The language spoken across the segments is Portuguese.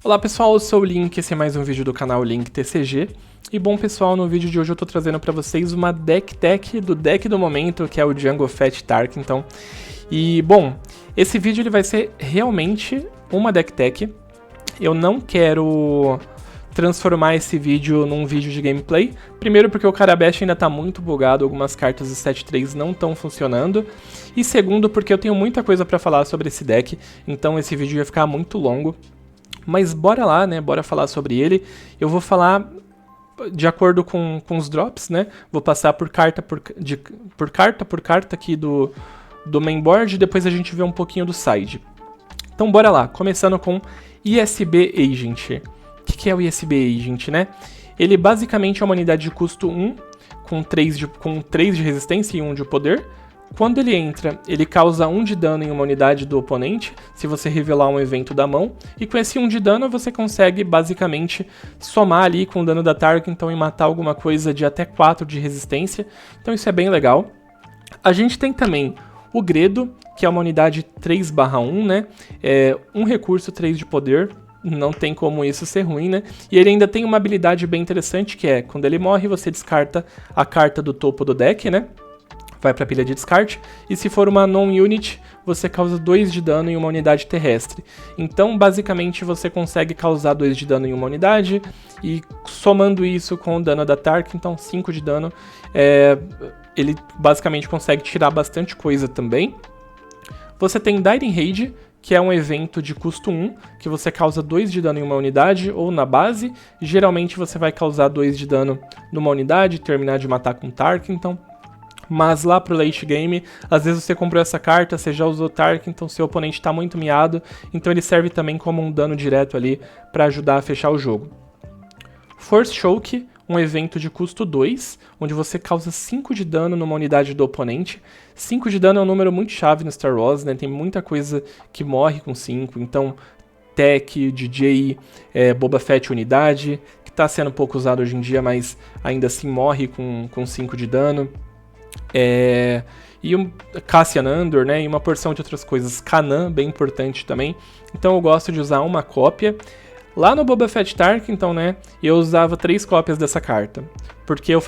Olá pessoal, eu sou o Link, esse é mais um vídeo do canal Link TCG. E bom pessoal, no vídeo de hoje eu tô trazendo pra vocês uma deck tech do deck do momento, que é o Jango Fett Tarkington. E bom, esse vídeo ele vai ser realmente uma deck tech. Eu não quero transformar esse vídeo num vídeo de gameplay. Primeiro porque o Karabash ainda tá muito bugado, algumas cartas do set 3 não estão funcionando. E segundo porque eu tenho muita coisa pra falar sobre esse deck, então esse vídeo ia ficar muito longo. Mas bora lá, né? Bora falar sobre ele. Eu vou falar de acordo com os drops, né? Vou passar por carta por carta aqui do mainboard e depois a gente vê um pouquinho do side. Então bora lá, começando com ISB Agent. O que é o ISB Agent, né? Ele basicamente é uma unidade de custo 1 com 3 de resistência e 1 de poder. Quando ele entra, ele causa 1 de dano em uma unidade do oponente, se você revelar um evento da mão, e com esse 1 de dano você consegue basicamente somar ali com o dano da Tarkington e matar alguma coisa de até 4 de resistência, então isso é bem legal. A gente tem também o Gredo, que é uma unidade 3/1, né? É um recurso 3 de poder, não tem como isso ser ruim, né? E ele ainda tem uma habilidade bem interessante, que é, quando ele morre, você descarta a carta do topo do deck, né? Vai para a pilha de descarte, e se for uma non-unit, você causa 2 de dano em uma unidade terrestre. Então, basicamente, você consegue causar 2 de dano em uma unidade, e somando isso com o dano da Tark, então 5 de dano, ele basicamente consegue tirar bastante coisa também. Você tem Dying Rage, que é um evento de custo 1, que você causa 2 de dano em uma unidade ou na base. Geralmente você vai causar 2 de dano numa unidade, terminar de matar com Tarkington. Mas lá pro late game, às vezes você comprou essa carta, você já usou Tarkington, seu oponente tá muito miado, então ele serve também como um dano direto ali para ajudar a fechar o jogo. Force Choke, um evento de custo 2, onde você causa 5 de dano numa unidade do oponente. 5 de dano é um número muito chave no Star Wars, né? Tem muita coisa que morre com 5, então Tech, DJ, Boba Fett unidade, que tá sendo pouco usado hoje em dia, mas ainda assim morre com 5 de dano. E Cassian Andor, né, e uma porção de outras coisas. Kanan, bem importante também. Então eu gosto de usar uma cópia. Lá no Boba Fett Tarkington, né, eu usava 3 cópias dessa carta. Porque eu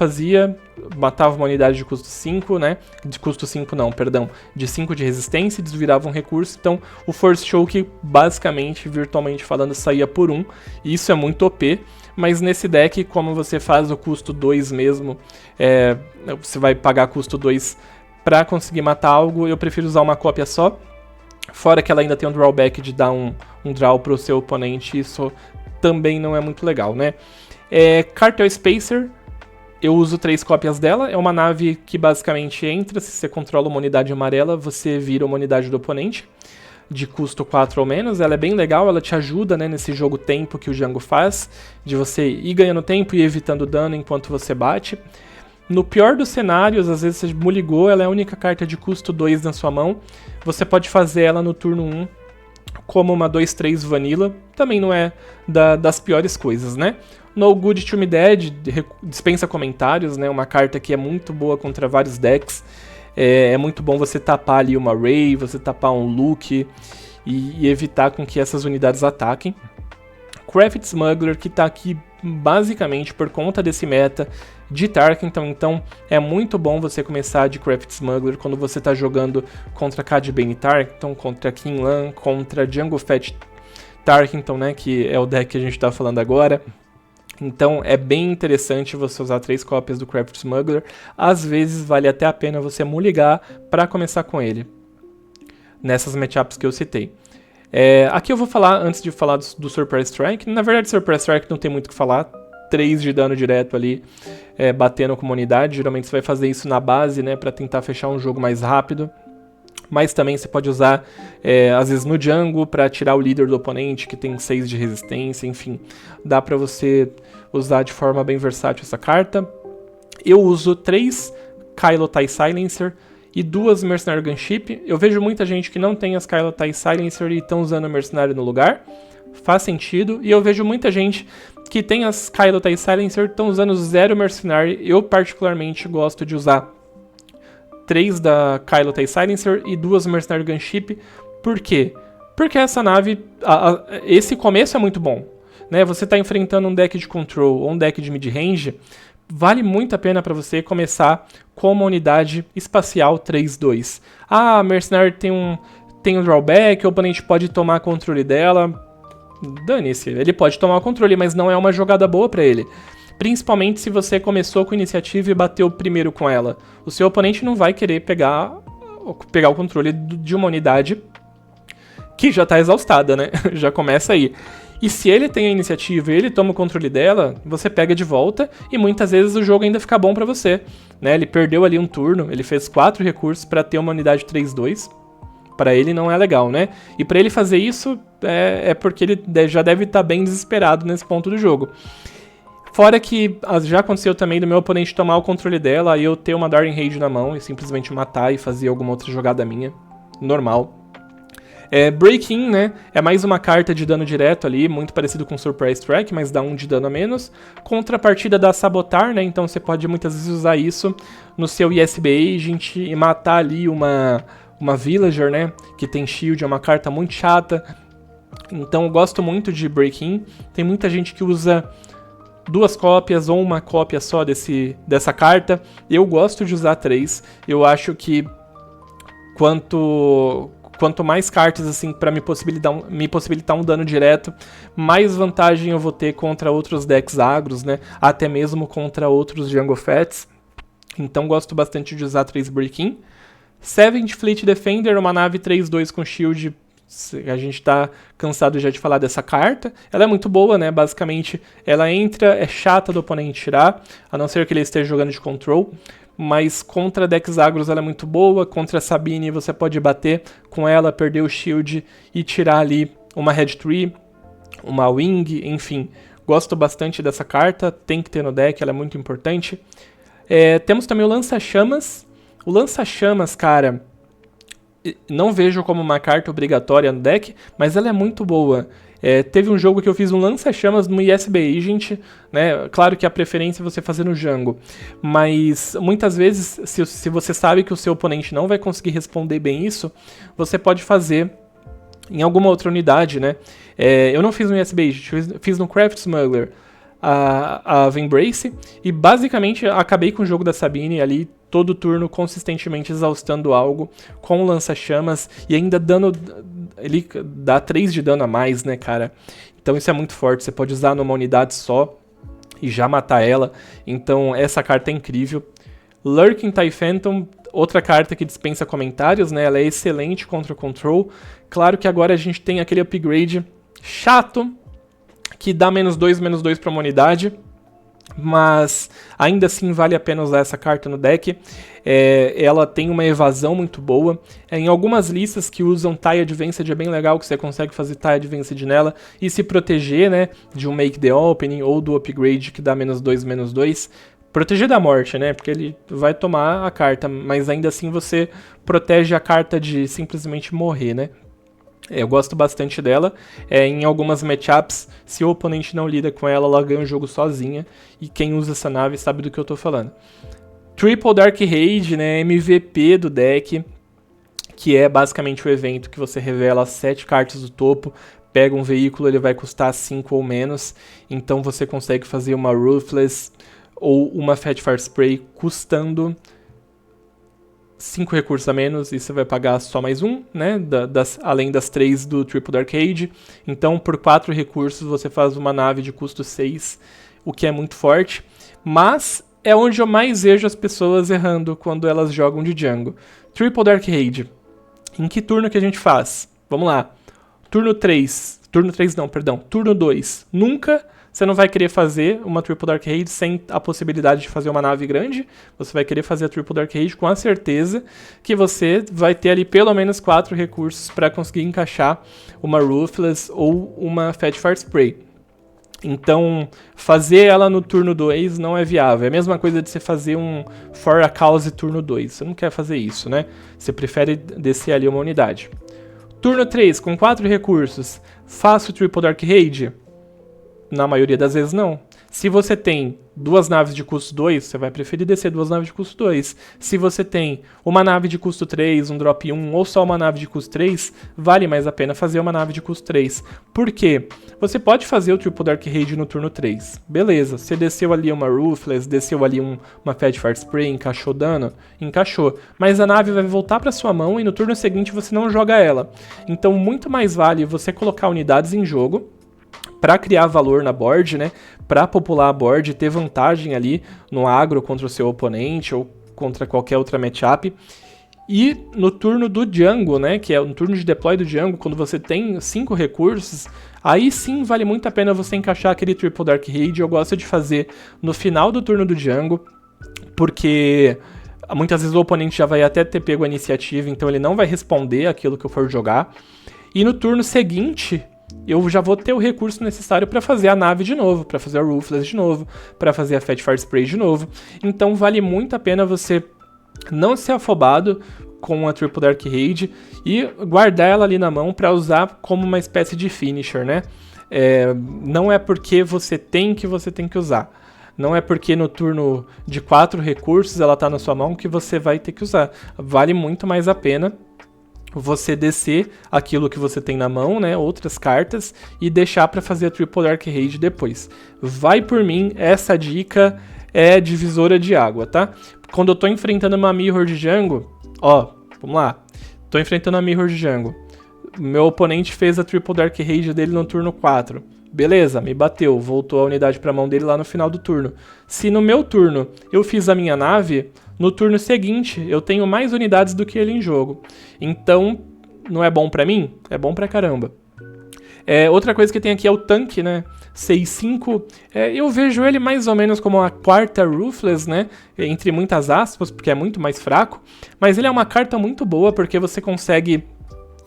matava uma unidade de custo 5, né, de custo 5 não, perdão, de 5 de resistência e desvirava um recurso. Então o Force Choke, basicamente, virtualmente falando, saía por 1. E isso é muito OP. Mas nesse deck, como você faz o custo 2 mesmo, você vai pagar custo 2 pra conseguir matar algo, eu prefiro usar uma cópia só. Fora que ela ainda tem um drawback de dar um draw pro seu oponente, isso também não é muito legal, né? Cartel Spacer, eu uso 3 cópias dela, é uma nave que basicamente entra, se você controla uma unidade amarela, você vira uma unidade do oponente, de custo 4 ou menos. Ela é bem legal, ela te ajuda, né, nesse jogo tempo que o Jango faz, de você ir ganhando tempo e evitando dano enquanto você bate. No pior dos cenários, às vezes você muligou, ela é a única carta de custo 2 na sua mão, você pode fazer ela no turno 1 como uma 2/3 vanilla, também não é das piores coisas, né? No Good To Me Dead, dispensa comentários, né, uma carta que é muito boa contra vários decks. É muito bom você tapar ali uma Ray, você tapar um Luke e evitar com que essas unidades ataquem. Craft Smuggler, que tá aqui basicamente por conta desse meta de Tarkington, então é muito bom você começar de Craft Smuggler quando você tá jogando contra Cad Bane Tarkington, contra Kinlan, contra Jango Fett Tarkington, né, que é o deck que a gente tá falando agora. Então é bem interessante você usar 3 cópias do Craft Smuggler. Às vezes vale até a pena você muligar para começar com ele, nessas matchups que eu citei. Aqui eu vou falar, antes de falar do Surprise Strike, na verdade Surprise Strike não tem muito o que falar, 3 de dano direto ali, batendo com uma unidade. Geralmente você vai fazer isso na base, né, para tentar fechar um jogo mais rápido. Mas também você pode usar, às vezes, no jungle para tirar o líder do oponente, que tem 6 de resistência, enfim. Dá para você usar de forma bem versátil essa carta. Eu uso 3 Kylo TIE Silencer e 2 Mercenary Gunship. Eu vejo muita gente que não tem as Kylo TIE Silencer e estão usando o Mercenário no lugar. Faz sentido. E eu vejo muita gente que tem as Kylo TIE Silencer e estão usando 0 Mercenary. Eu, particularmente, gosto de usar 3 da Kylo TIE Silencer e 2 Mercenary Gunship. Por quê? Porque essa nave, esse começo é muito bom, né? Você está enfrentando um deck de control ou um deck de mid-range, vale muito a pena para você começar com uma unidade espacial 3-2. Ah, a Mercenary tem um drawback, o oponente pode tomar controle dela. Dane-se, ele pode tomar o controle, mas não é uma jogada boa para ele. Principalmente se você começou com iniciativa e bateu primeiro com ela. O seu oponente não vai querer pegar o controle de uma unidade que já tá exaustada, né? Já começa aí. E se ele tem a iniciativa e ele toma o controle dela, você pega de volta e muitas vezes o jogo ainda fica bom pra você, né? Ele perdeu ali um turno, ele fez 4 recursos pra ter uma unidade 3-2. Pra ele não é legal, né? E pra ele fazer isso é porque ele já deve estar bem desesperado nesse ponto do jogo. Fora que já aconteceu também do meu oponente tomar o controle dela e eu ter uma Daring Rage na mão e simplesmente matar e fazer alguma outra jogada minha. Normal. Break-In, né? É mais uma carta de dano direto ali, muito parecido com Surprise Strike, mas dá 1 de dano a menos. Contrapartida da Sabotar, né? Então você pode muitas vezes usar isso no seu ESB Agent e matar ali uma Villager, né? Que tem shield, é uma carta muito chata. Então eu gosto muito de Break-In. Tem muita gente que usa 2 cópias ou uma cópia só dessa carta. Eu gosto de usar 3. Eu acho que quanto mais cartas assim para me possibilitar um dano direto, mais vantagem eu vou ter contra outros decks agros, né? Até mesmo contra outros Jungle Fats. Então gosto bastante de usar 3 Break-In. Seventh Fleet Defender, uma nave 3-2 com shield. A gente tá cansado já de falar dessa carta. Ela é muito boa, né? Basicamente, ela entra, é chata do oponente tirar, a não ser que ele esteja jogando de control. Mas contra decks agros ela é muito boa. Contra a Sabine você pode bater com ela, perder o shield e tirar ali uma Red Tree, uma Wing, enfim. Gosto bastante dessa carta, tem que ter no deck, ela é muito importante. Temos também o Lança-Chamas. O Lança-Chamas, cara, não vejo como uma carta obrigatória no deck, mas ela é muito boa. Teve um jogo que eu fiz um Lança-Chamas no ESB Agent, né? Claro que a preferência é você fazer no Jungle, mas muitas vezes, se você sabe que o seu oponente não vai conseguir responder bem isso, você pode fazer em alguma outra unidade, né? Eu não fiz no ESB Agent, fiz no Craft Smuggler a Vembrace, e basicamente acabei com o jogo da Sabine ali, todo turno consistentemente exaustando algo com o Lança-Chamas e ainda dando. Ele dá 3 de dano a mais, né, cara? Então isso é muito forte. Você pode usar numa unidade só e já matar ela. Então essa carta é incrível. Lurking TIE Phantom, outra carta que dispensa comentários, né? Ela é excelente contra o Control. Claro que agora a gente tem aquele upgrade chato que dá -2/-2 para uma unidade. Mas ainda assim vale a pena usar essa carta no deck. Ela tem uma evasão muito boa. Em algumas listas que usam TIE Advanced é bem legal, que você consegue fazer TIE Advanced nela e se proteger, né, de um Make the Opening ou do upgrade que dá -2/-2. Proteger da morte, né, porque ele vai tomar a carta, mas ainda assim você protege a carta de simplesmente morrer, né. Eu gosto bastante dela. Em algumas matchups, se o oponente não lida com ela, ela ganha o jogo sozinha. E quem usa essa nave sabe do que eu tô falando. Triple Dark Raid, né, MVP do deck, que é basicamente o evento que você revela 7 cartas do topo, pega um veículo, ele vai custar 5 ou menos, então você consegue fazer uma Ruthless ou uma Fat Fire Spray custando 5 recursos a menos e você vai pagar só mais um, né? Além das 3 do Triple Dark Raid. Então, por 4 recursos, você faz uma nave de custo 6, o que é muito forte. Mas é onde eu mais vejo as pessoas errando quando elas jogam de jungle. Triple Dark Raid. Em que turno que a gente faz? Vamos lá. Turno 2. Nunca você não vai querer fazer uma Triple Dark Raid sem a possibilidade de fazer uma nave grande. Você vai querer fazer a Triple Dark Raid com a certeza que você vai ter ali pelo menos 4 recursos para conseguir encaixar uma Ruthless ou uma Fat Fire Spray. Então, fazer ela no turno 2 não é viável. É a mesma coisa de você fazer um For a Cause turno 2. Você não quer fazer isso, né? Você prefere descer ali uma unidade. Turno 3, com 4 recursos, faço Triple Dark Raid? Na maioria das vezes não. Se você tem 2 naves de custo 2, você vai preferir descer 2 naves de custo 2. Se você tem uma nave de custo 3, um drop 1 ou só uma nave de custo 3, vale mais a pena fazer uma nave de custo 3. Por quê? Você pode fazer o Triple Dark Raid no turno 3. Beleza, você desceu ali uma Ruthless, desceu ali uma Fat Fire Spray, encaixou dano? Encaixou. Mas a nave vai voltar para sua mão e no turno seguinte você não joga ela. Então muito mais vale você colocar unidades em jogo para criar valor na board, né? Para popular a board, ter vantagem ali no agro contra o seu oponente ou contra qualquer outra matchup. E no turno do Django, né? Que é no turno de deploy do Django, quando você tem 5 recursos, aí sim vale muito a pena você encaixar aquele Triple Dark Raid. Eu gosto de fazer no final do turno do Django, porque muitas vezes o oponente já vai até ter pego a iniciativa, então ele não vai responder aquilo que eu for jogar. E no turno seguinte, eu já vou ter o recurso necessário para fazer a nave de novo, para fazer a Ruthless de novo, para fazer a Fat Fire Spray de novo. Então vale muito a pena você não ser afobado com a Triple Dark Raid e guardar ela ali na mão para usar como uma espécie de finisher, né? Não é porque você tem que usar. Não é porque no turno de 4 recursos ela tá na sua mão que você vai ter que usar. Vale muito mais a pena você descer aquilo que você tem na mão, né, outras cartas, e deixar para fazer a Triple Dark Raid depois. Vai por mim, essa dica é divisora de água, tá? Quando eu tô enfrentando uma Mirror de Django, ó, vamos lá, tô enfrentando a Mirror de Django, meu oponente fez a Triple Dark Raid dele no turno 4, beleza, me bateu, voltou a unidade pra mão dele lá no final do turno. Se no meu turno eu fiz a minha nave, no turno seguinte eu tenho mais unidades do que ele em jogo. Então, não é bom pra mim? É bom pra caramba. Outra coisa que tem aqui é o tanque, né? 6-5, eu vejo ele mais ou menos como a quarta Ruthless, né? Entre muitas aspas, porque é muito mais fraco. Mas ele é uma carta muito boa, porque você consegue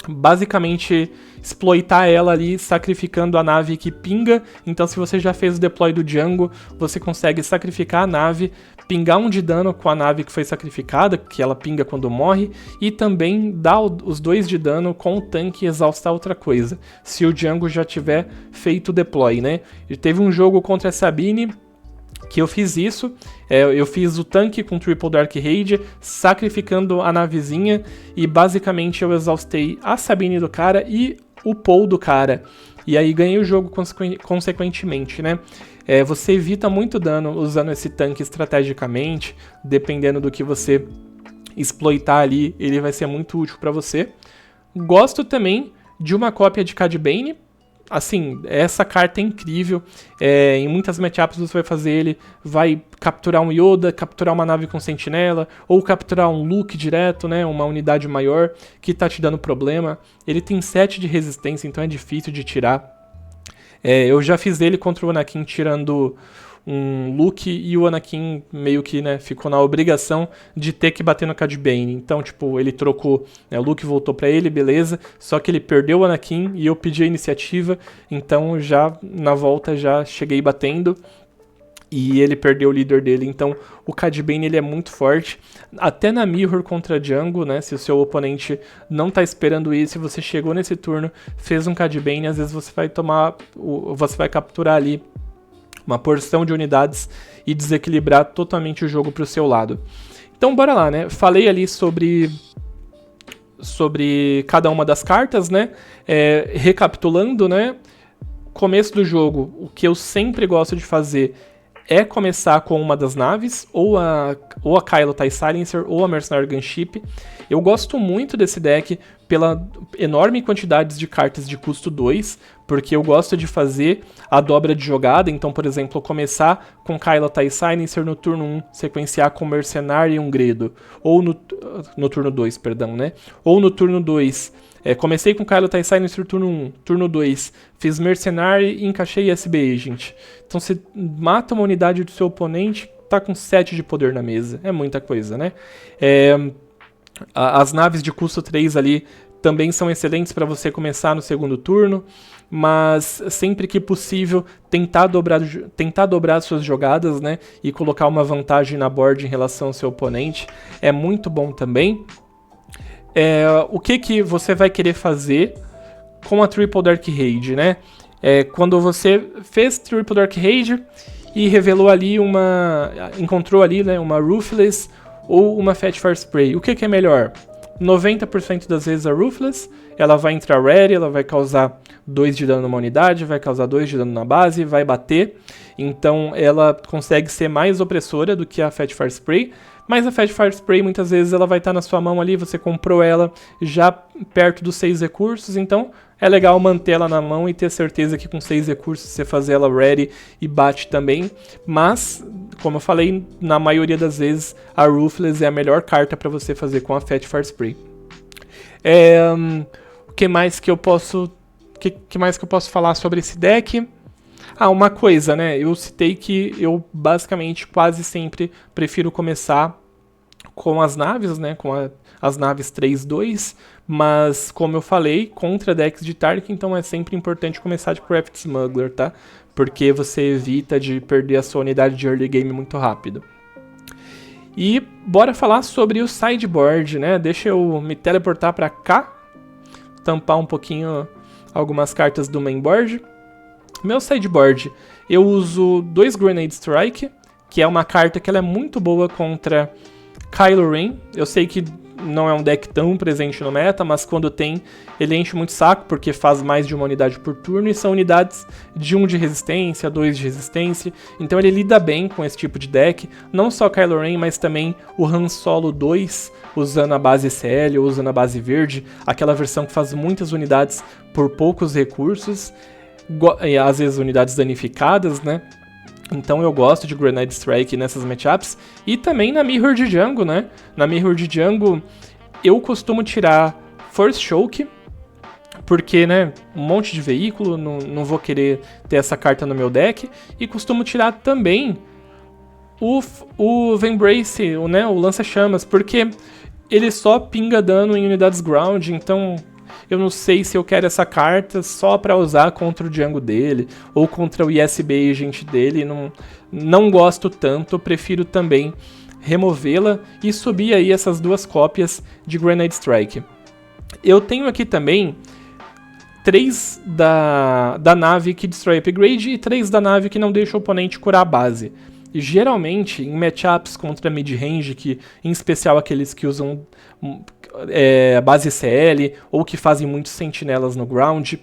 basicamente exploitar ela ali, sacrificando a nave que pinga. Então se você já fez o deploy do Django, você consegue sacrificar a nave, pingar 1 de dano com a nave que foi sacrificada, que ela pinga quando morre, e também dar os 2 de dano com o tanque e exaustar outra coisa, se o Django já tiver feito o deploy, né? E teve um jogo contra a Sabine que eu fiz isso, eu fiz o tanque com Triple Dark Raid, sacrificando a navezinha, e basicamente eu exaustei a Sabine do cara e o Paul do cara, e aí ganhei o jogo consequentemente, né? Você evita muito dano usando esse tanque estrategicamente, dependendo do que você exploitar ali, ele vai ser muito útil para você. Gosto também de uma cópia de Cad Bane. Assim, essa carta é incrível, em muitas matchups você vai fazer ele, vai capturar um Yoda, capturar uma nave com sentinela, ou capturar um Luke direto, né, uma unidade maior que tá te dando problema. Ele tem 7 de resistência, então é difícil de tirar. Eu já fiz ele contra o Anakin tirando um Luke, e o Anakin meio que, né, ficou na obrigação de ter que bater no Cad Bane. Então, tipo, ele trocou, né, o Luke voltou pra ele, beleza, só que ele perdeu o Anakin e eu pedi a iniciativa, então já na volta já cheguei batendo e ele perdeu o líder dele. Então o Cad Bane ele é muito forte, até na Mirror contra Django, né, se o seu oponente não tá esperando isso, se você chegou nesse turno, fez um Cad Bane, às vezes você vai capturar ali uma porção de unidades e desequilibrar totalmente o jogo para o seu lado. Então bora lá, né? Falei ali sobre cada uma das cartas, né? Recapitulando, né? Começo do jogo, o que eu sempre gosto de fazer é começar com uma das naves, ou a Kylo TIE Silencer, ou a Mercenary Gunship. Eu gosto muito desse deck pela enorme quantidade de cartas de custo 2, porque eu gosto de fazer a dobra de jogada. Então, por exemplo, começar com Kylo TIE Silencer no turno 1, sequenciar com Mercenary e um Gredo, ou no turno 2, perdão, né? Ou no turno 2, comecei com Kylo TIE Silencer turno 1, turno 2, fiz Mercenary e encaixei SB Agent. Então você mata uma unidade do seu oponente, tá com 7 de poder na mesa. É muita coisa, né? As naves de custo 3 ali também são excelentes para você começar no segundo turno, mas sempre que possível tentar dobrar suas jogadas, né, e colocar uma vantagem na board em relação ao seu oponente é muito bom também. O que você vai querer fazer com a Triple Dark Raid, né? Quando você fez Triple Dark Raid e revelou ali encontrou ali, né, uma Ruthless ou uma Fat Fire Spray. O que é melhor? 90% das vezes a Ruthless, ela vai entrar ready, ela vai causar 2 de dano numa unidade, vai causar 2 de dano na base, vai bater. Então ela consegue ser mais opressora do que a Fat Fire Spray. Mas a Fat Fire Spray muitas vezes ela vai estar na sua mão ali, você comprou ela já perto dos 6 recursos, então é legal manter ela na mão e ter certeza que com 6 recursos você fazer ela ready e bate também. Mas, como eu falei, na maioria das vezes a Ruthless é a melhor carta para você fazer com a Fat Fire Spray. O que mais que eu posso falar sobre esse deck? Uma coisa, né? Eu citei que eu basicamente quase sempre prefiro começar com as naves, né? Com as naves 3-2, mas como eu falei, contra decks de Tark, então é sempre importante começar de Craft Smuggler, tá? Porque você evita de perder a sua unidade de early game muito rápido. E bora falar sobre o sideboard, né? Deixa eu me teleportar pra cá, tampar um pouquinho algumas cartas do mainboard. Meu sideboard, eu uso 2 Grenade Strike, que é uma carta que ela é muito boa contra Kylo Ren. Eu sei que não é um deck tão presente no meta, mas quando tem, ele enche muito saco, porque faz mais de uma unidade por turno, e são unidades de 1 de resistência, 2 de resistência, então ele lida bem com esse tipo de deck, não só Kylo Ren, mas também o Han Solo 2, usando a base CL ou usando a base verde, aquela versão que faz muitas unidades por poucos recursos, e às vezes unidades danificadas, né? Então eu gosto de Grenade Strike nessas matchups. E também na Mirror de Django, né? Na Mirror de Django eu costumo tirar Force Choke, porque, né, um monte de veículo, não vou querer ter essa carta no meu deck. E costumo tirar também o Vembrace, né, o Lança-Chamas, porque ele só pinga dano em unidades ground, então eu não sei se eu quero essa carta só pra usar contra o Django dele, ou contra o ISB Agent dele, não gosto tanto, prefiro também removê-la e subir aí essas 2 cópias de Grenade Strike. Eu tenho aqui também 3 da nave que destrói upgrade e 3 da nave que não deixa o oponente curar a base. E geralmente, em matchups contra mid-range, em especial aqueles que usam base CL, ou que fazem muitos sentinelas no ground,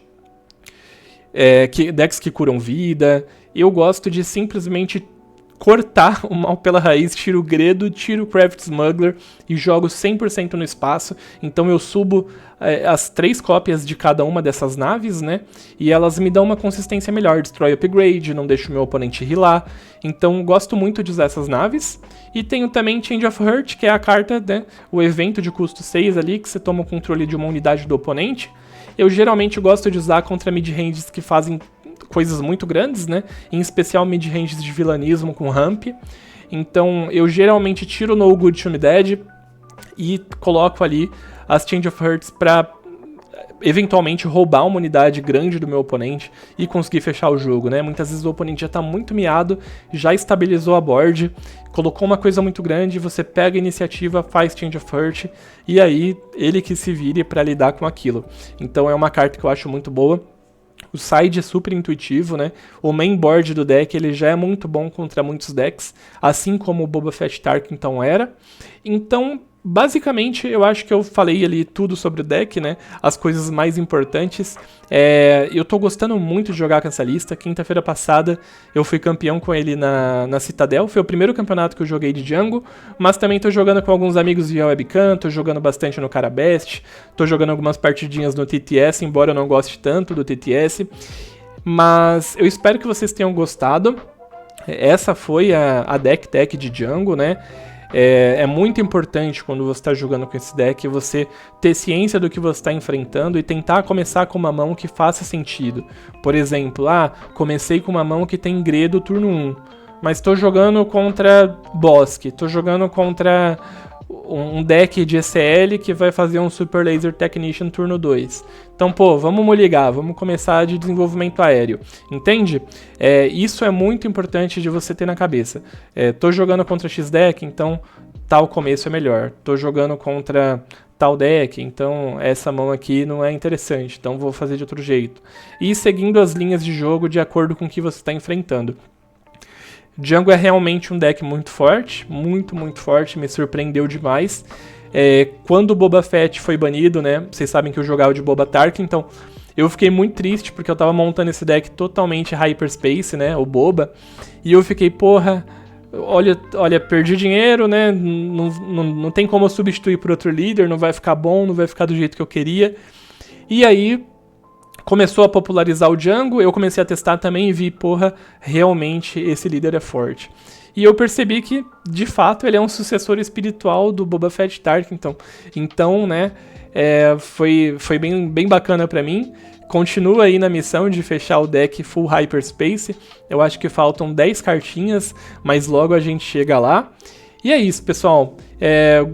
decks que curam vida, eu gosto de simplesmente cortar o mal pela raiz, tiro o Gredo, tiro o Craft Smuggler e jogo 100% no espaço. Então eu subo as 3 cópias de cada uma dessas naves, né? E elas me dão uma consistência melhor, destrói upgrade, não deixa o meu oponente healar. Então gosto muito de usar essas naves. E tenho também Change of Heart, que é a carta, né? O evento de custo 6 ali, que você toma o controle de uma unidade do oponente. Eu geralmente gosto de usar contra mid-ranges que fazem coisas muito grandes, né? Em especial mid-ranges de vilanismo com ramp. Então eu geralmente tiro No Good to Me Dead e coloco ali as Change of Hearts pra eventualmente roubar uma unidade grande do meu oponente e conseguir fechar o jogo, né? Muitas vezes o oponente já tá muito miado, já estabilizou a board, colocou uma coisa muito grande, você pega a iniciativa, faz Change of Heart e aí ele que se vire pra lidar com aquilo. Então é uma carta que eu acho muito boa. O side é super intuitivo, né? O main board do deck ele já é muito bom contra muitos decks, assim como o Boba Fett Tarkington era. Então, basicamente, eu acho que eu falei ali tudo sobre o deck, né? As coisas mais importantes. Eu tô gostando muito de jogar com essa lista. Quinta-feira passada eu fui campeão com ele na Citadel. Foi o primeiro campeonato que eu joguei de Django. Mas também tô jogando com alguns amigos via webcam. Tô jogando bastante no Carabest. Tô jogando algumas partidinhas no TTS, embora eu não goste tanto do TTS. Mas eu espero que vocês tenham gostado. Essa foi a deck tech de Django, né? É muito importante quando você está jogando com esse deck você ter ciência do que você está enfrentando e tentar começar com uma mão que faça sentido. Por exemplo, comecei com uma mão que tem Gredo turno 1, mas estou jogando contra Bosque, estou jogando contra um deck de ECL que vai fazer um Super Laser Technician turno 2. Então, vamos ligar, vamos começar de desenvolvimento aéreo, entende? Isso é muito importante de você ter na cabeça. Tô jogando contra X deck, então tal começo é melhor. Tô jogando contra tal deck, então essa mão aqui não é interessante, então vou fazer de outro jeito. E seguindo as linhas de jogo de acordo com o que você está enfrentando. Django é realmente um deck muito forte, muito forte, me surpreendeu demais. Quando o Boba Fett foi banido, né, vocês sabem que eu jogava de Boba Tarkin, então eu fiquei muito triste porque eu tava montando esse deck totalmente Hyperspace, né, o Boba, e eu fiquei, porra, olha, perdi dinheiro, né, não tem como eu substituir por outro líder, não vai ficar bom, não vai ficar do jeito que eu queria. E aí começou a popularizar o Django, eu comecei a testar também e vi, porra, realmente esse líder é forte. E eu percebi que, de fato, ele é um sucessor espiritual do Boba Fett Tarkin, então, né, foi bem bacana pra mim. Continua aí na missão de fechar o deck Full Hyperspace. Eu acho que faltam 10 cartinhas, mas logo a gente chega lá. E é isso, pessoal.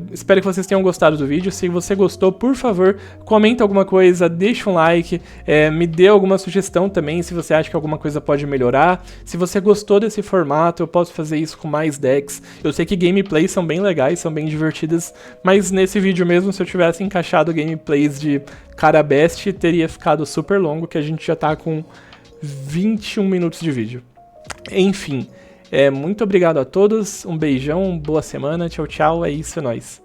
Espero que vocês tenham gostado do vídeo. Se você gostou, por favor, comenta alguma coisa, deixa um like, me dê alguma sugestão também, se você acha que alguma coisa pode melhorar. Se você gostou desse formato, eu posso fazer isso com mais decks. Eu sei que gameplays são bem legais, são bem divertidas, mas nesse vídeo mesmo, se eu tivesse encaixado gameplays de Carabest, teria ficado super longo, que a gente já tá com 21 minutos de vídeo. Enfim... muito obrigado a todos, um beijão, boa semana, tchau, tchau, é isso, é nóis.